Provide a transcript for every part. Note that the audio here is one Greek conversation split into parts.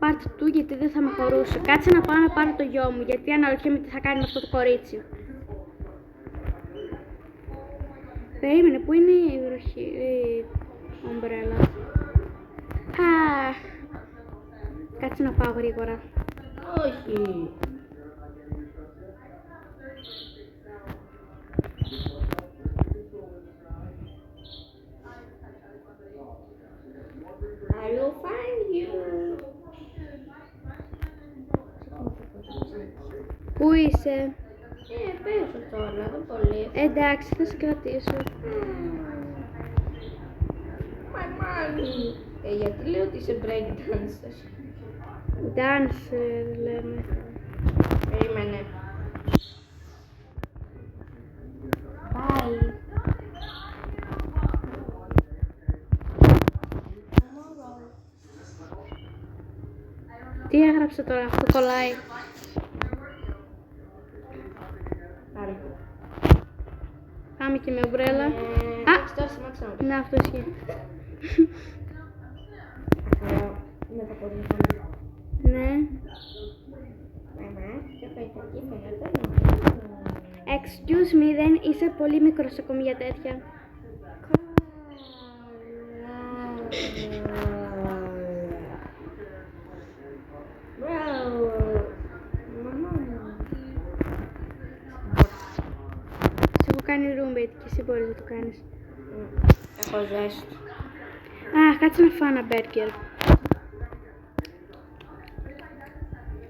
part 2 γιατί δεν θα με χωρούσε. Κάτσε να πάω να πάρω το γιο μου, γιατί αναρωτιέμαι τι θα κάνει με αυτό το κορίτσι. Περίμενε, πού είναι η βροχή, η ομπρέλα. Κάτσε να πάω γρήγορα. Όχι. I will find you. Πού είσαι? Πέσω τώρα, δεν πολύ. Εντάξει, θα σε κρατήσω. My money. Γιατί λέω ότι είσαι breakdancer. Dancer λέμε. Περίμενε. Bye. Τι έγραψε τώρα, αυτό κολλάει. Άρα. Πάμε και με ομπρέλα. Τώρα σταμάτησα να το. Να, αυτό ισχύει. Είναι τα πόδια. Ναι. Ποιο θα ήταν εκεί, φαίνεται. Excuse me, δεν είσαι πολύ μικρός ακόμη για τέτοια. Σε έχω κάνει roommate και εσύ μπορείς να το κάνεις. Έχω ζέστη. Κάτσε να φάω ένα μπέργκερ.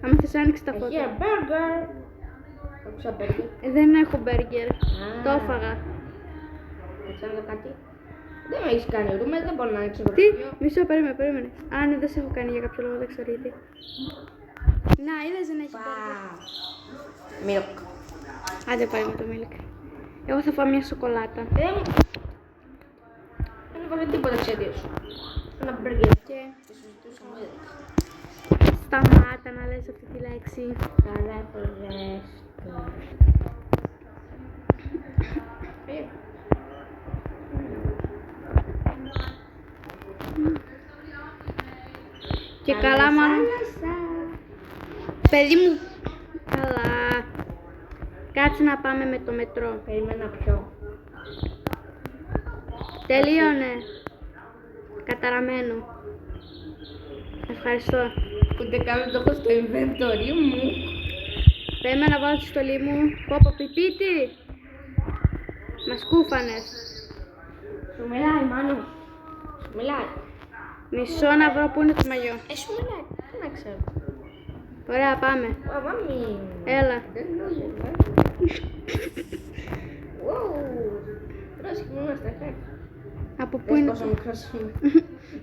Άμα θες άνοιξε τα Έχει φώτα. ένα burger. Άκουσα burger. Δεν έχω μπέργκερ. Το έφαγα. Έχεις άλλο κάτι. Δεν με έχεις κάνει roommate, δεν μπορώ να ανοίξω το Τι, ψυγείο. μισό, περίμενε. Ναι, δεν σε έχω κάνει για κάποιο λόγο, δεν ξέρω γιατί. Να, είδες δεν έχει μπέργκερ. Milk. Άντε πάλι με το milk. Εγώ θα φάω μια σοκολάτα. Δεν έβαλε τίποτα εξαιτίας σου. Ένα burger. Και Το συζητούσαμε ήδη. σταμάτα να λες αυτή τη λέξη. Καλά, έχω ζέστη. Και καλά μάλλον. Παιδί μου. Καλά. Κάτσε να πάμε με το μετρό. Περίμενα πιο. Τελείωνε. Καταραμένο. Ευχαριστώ. Ούτε καν το έχω στο inventory μου. Περίμενα να βάλω τη στολή μου. Πόπο πιπίτι. Μας κούφανες. Σου μιλάει, Μάνο. Σου μιλάει. Μισό να βρω που είναι το μαγιό. Σου μιλάει. Τι να ξέρω. Ωραία, πάμε. Μάμι. Έλα. Δεν νόημα. Wow. Πρόσεχε μου στα χέρια. Από πού Δες είναι πόσο το... μικρός είμαι.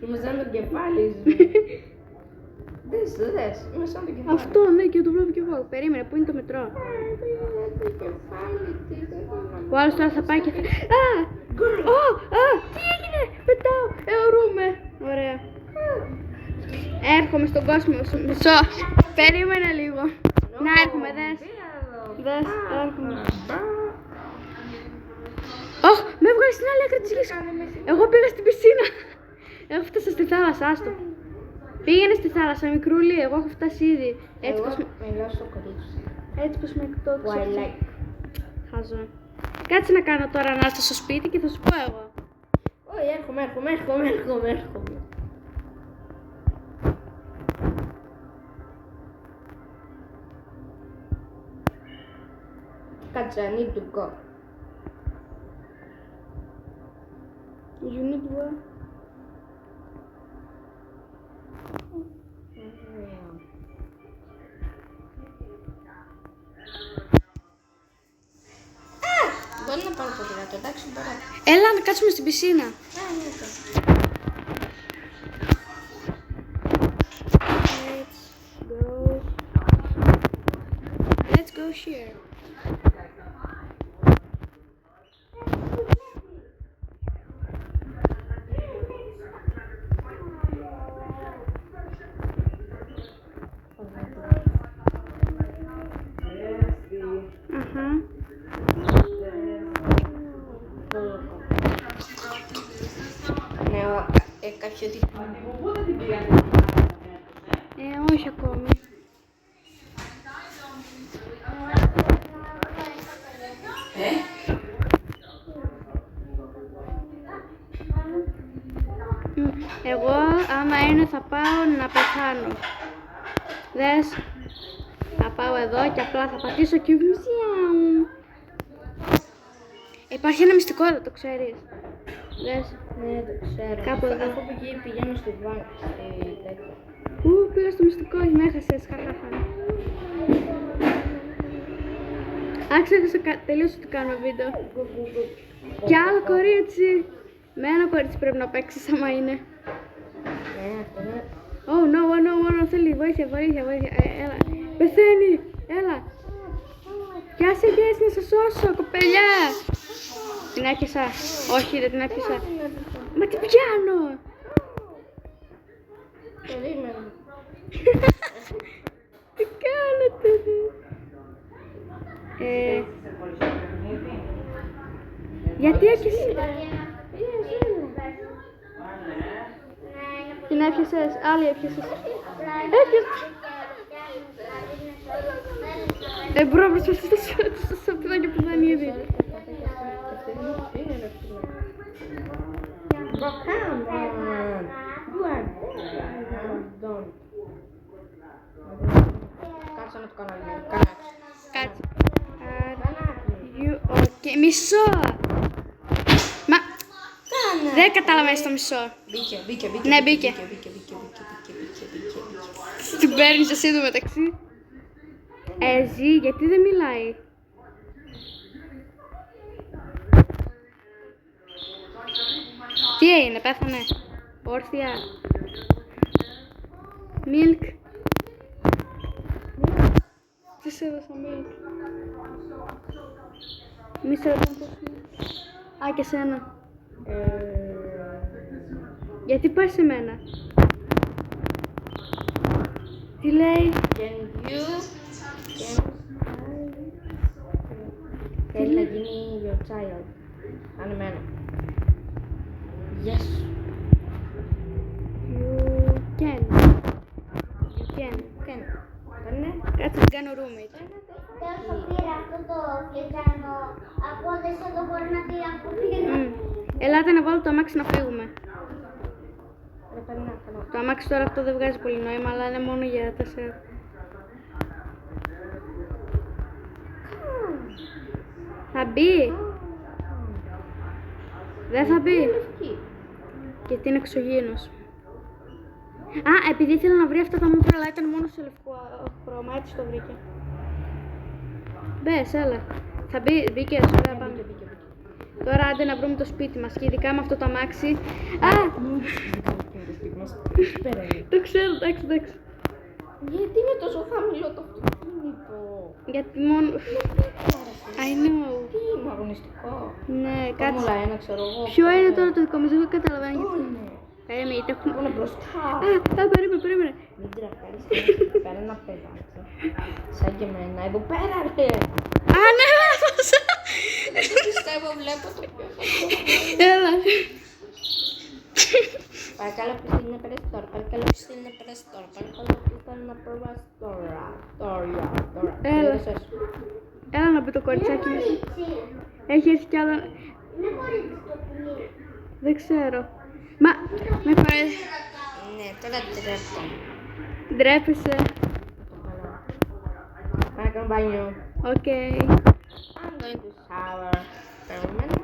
Είμαι σαν το κεφάλι σου. Δες. Είμαι σαν το κεφάλι. Αυτό, ναι, και το βλέπω κι εγώ. Περίμενε, πού είναι το μετρό. Ο άλλος τώρα θα πάει και θα... Τι έγινε, πετάω, αιωρούμε. Ωραία. Έρχομαι στον κόσμο σου, μισό. Περίμενε λίγο. Να έρχομαι, δες. Δες, έρχομαι. Με έβγαλε στην άλλη άκρη της γης. Εγώ πήγα στην πισίνα. Εγώ φτάσα στη θάλασσα, άστο. Πήγαινε στη θάλασσα, μικρούλη, εγώ έχω φτάσει ήδη. Έτσι πως Μιλάω στο κορίτσι. Έτσι πως με εκτόξα. Twilight. Χαζό. Κάτσε να κάνω τώρα να έρθω στο σπίτι και θα σου πω εγώ. Όχι, έρχομαι. Κάτσε, I need to go. You need what? Μπορεί να πάρω ποδήλατο, εντάξει, μπορώ. Έλα να κάτσουμε στην πισίνα. Let's go here. Ναι, κάποιο τύπο. όχι ακόμη. Εγώ άμα είναι θα πάω να πεθάνω. Δες, θα πάω εδώ και απλά θα πατήσω και μουσιαου. Υπάρχει ένα μυστικό εδώ, το ξέρεις. Δες. Ναι, το ξέρω. Κάπου εδώ. Αφού πηγαίνω στη βάνη. Πήγα στο μυστικό, με έχασες, χαχαχα. Άξα, τελείωσε το κάνω βίντεο. Κι άλλο κορίτσι. Με ένα κορίτσι πρέπει να παίξεις άμα είναι. Oh no, θέλει βοήθεια. Έλα. Πεθαίνει, έλα. Πιάσε και έτσι να σε σώσω, κοπελιά. Την έπιασα. Όχι, δεν την έπιασα. Μα την πιάνω. Περίμενε. Τι κάνετε, γιατί έπιασες. Την έπιασες, άλλη έπιασες. Μπρο, προσπαθείς στο σαπιδάκι που ήταν ήδη. Κάτσε να το κάνω λίγο. Κάτσε. Μισό. Μα δεν καταλαβαίνεις το μισό. Μπήκε. Ναι, μπήκε. Την παίρνεις εσύ εδώ μεταξύ. Ζει, γιατί δεν μιλάει. Τι έγινε, πέθανε. Όρθια. Milk. Τι σε έδωσα, Milk. Μη σε έδωσα πώς είναι. Α, και σένα. Γιατί πας σε μένα. Τι λέει. Θέλει να γίνει your child. Αν εμένα. Yes. You can. Κάνε. Κάτσε να κάνω roommate. Τόσο πήρα αυτό το φλιτζάνο από δες εδώ μπορεί να πει από πήρα. Ελάτε να βάλω το αμάξι να φύγουμε. Περνά. Το αμάξι τώρα αυτό δεν βγάζει πολύ νόημα, αλλά είναι μόνο για 4. Θα μπει. Δεν θα μπει. Γιατί είναι εξωγήινος. Α, επειδή ήθελα να βρει αυτά τα μούτρα, αλλά ήταν μόνο σε λευκό χρώμα, έτσι το βρήκε. Μπες, έλα. Θα μπει, μπήκες, ωραία, πάμε. Τώρα άντε να βρούμε το σπίτι μας και ειδικά με αυτό το αμάξι. Α! Το ξέρω, εντάξει. Γιατί είναι τόσο χαμηλό το αυτοκίνητο. Γιατί μόνο... I know. Τι είναι αγωνιστικό. Ναι, Κάτσε. κάτσε. Φόρμουλα 1 ξέρω εγώ. Ποιο είναι τώρα το δικό μας, δεν καταλαβαίνω Πού γιατί. είναι. Περίμενε, γιατί έχουν... Πού είναι μπροστά. Περίμενε. Μην τρακάρεις. Πέρα ένα παιδάκι. Σαν και εμένα. Εδώ πέρα ρε. Α, ναι, βάζα. Πιστεύω βλέπω το πιο Έλα. Παρακαλώ ποιος θέλει να περάσει τώρα. Παρακαλώ ποιος θέλει να περάσει τώρα. Έλα. Έλα να μπει το κοριτσάκι μας. Έχει έρθει κι άλλο. Είναι κορίτσι το πουλί. Δεν ξέρω. Μα, με πάρε. Ναι, τώρα τρέχω. Ντρέπεσαι. Πάω να κάνω μπάνιο. Οκ. I'm going to shower. Περίμενε.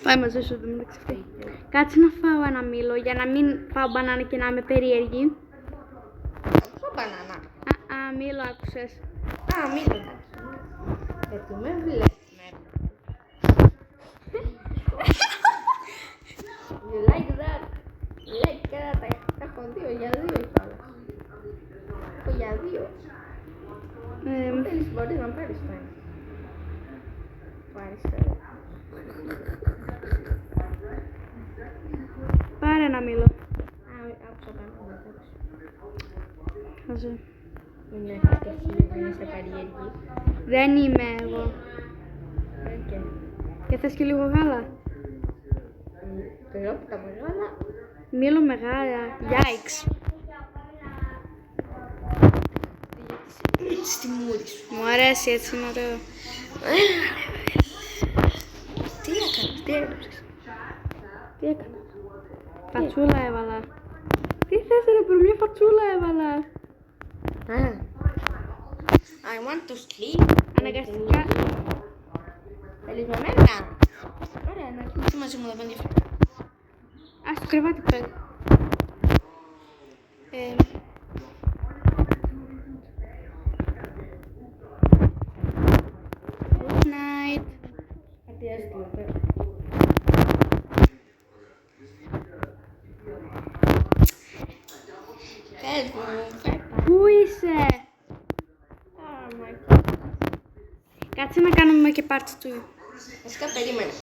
Πάει μαζί σου, δεν με ξεφύγει. Κάτσε να φάω ένα μήλο για να μην φάω μπανάνα και να είμαι περίεργη. Ποιο μπανάνα. Μήλο άκουσες. Μην το εντάξει. Γιατί με βλέπεις. You like that? You like that? Έχω 2 για 2 κιόλας. Έχω για 2. Θέλεις μπορείς να πάρεις το ένα. Πάρεις το. Πάρε ένα μήλο. Άκουσα πάνω. Χαζό. Μην έχεις και εσύ, δεν είσαι περίεργη. Δεν είμαι εγώ. Και θες και λίγο γάλα. Τρώω τα μεγάλα. Μήλο με γάλα. Yikes. έτσι στη μούρη σου. Μου αρέσει, έτσι είναι ωραίο. Τι έκανες, τι έγραψες. Τι έκανα. Φατσούλα έβαλα. Τι θες ρε μπρο, μια φατσούλα έβαλα. I want to sleep. Αναγκαστικά. Θέλεις με μένα. Ωραία, να κοιμηθεί μαζί μου, δεν με ενδιαφέρει. Ας το κρεβάτι πέρα. Good night. Κάτι έστειλε πέρα. Πες μου, πέπα. Πού είσαι? Oh my God. Κάτσε να κάνουμε και part του. Βασικά περίμενε.